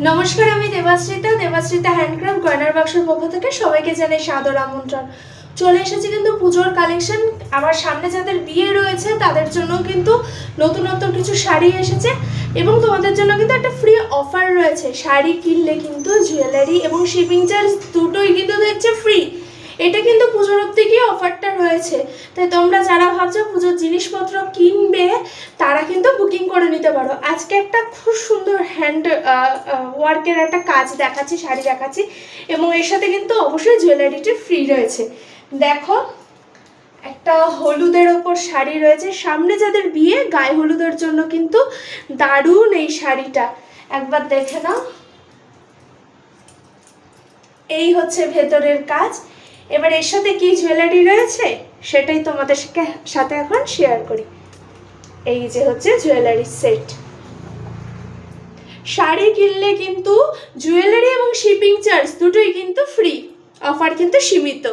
নমস্কার, আমি দেবাশ্রিতা হ্যান্ডক্রাফট গয়নার বাক্সের পক্ষ থেকে সবাইকে জানাই সাদর আমন্ত্রণ। চলে এসেছি কিন্তু পুজোর কালেকশন। আমার সামনে যাদের বিয়ে রয়েছে তাদের জন্য কিন্তু নতুন নতুন কিছু শাড়ি এসেছে এবং তোমাদের জন্য কিন্তু একটা ফ্রি অফার রয়েছে। শাড়ি কিনলে কিন্তু জুয়েলারি এবং শিপিং চার্জ দুটোই কিন্তু দেখছে ফ্রি। এটা কিন্তু পুজোর অবধি গিয়ে অফারটা রয়েছে, তাই তোমরা যারা ভাবছো পুজোর জিনিসপত্র কিনবে তারা কিন্তু বুকিং করে নিতে পারো। আজকে একটা খুব সুন্দর হ্যান্ড ওয়ার্কের একটা কাজ দেখাচ্ছি, শাড়ি দেখাচ্ছি, এবং এর সাথে কিন্তু অবশ্যই জুয়েলারিটি ফ্রি রয়েছে। দেখো, একটা হলুদের ওপর শাড়ি রয়েছে। সামনে যাদের বিয়ে, গায়ে হলুদের জন্য কিন্তু দারুণ এই শাড়িটা, একবার দেখে নাও। এই হচ্ছে ভেতরের কাজ। এবার এর সাথে কি জুয়েলারি রয়েছে সেটাই তোমাদের সাথে এখন শেয়ার করি। এই যে হচ্ছে জুয়েলারি সেট। শাড়ি কিনলে কিন্তু জুয়েলারি এবং শিপিং চার্জ দুটোই কিন্তু ফ্রি। অফার কিন্তু সীমিত।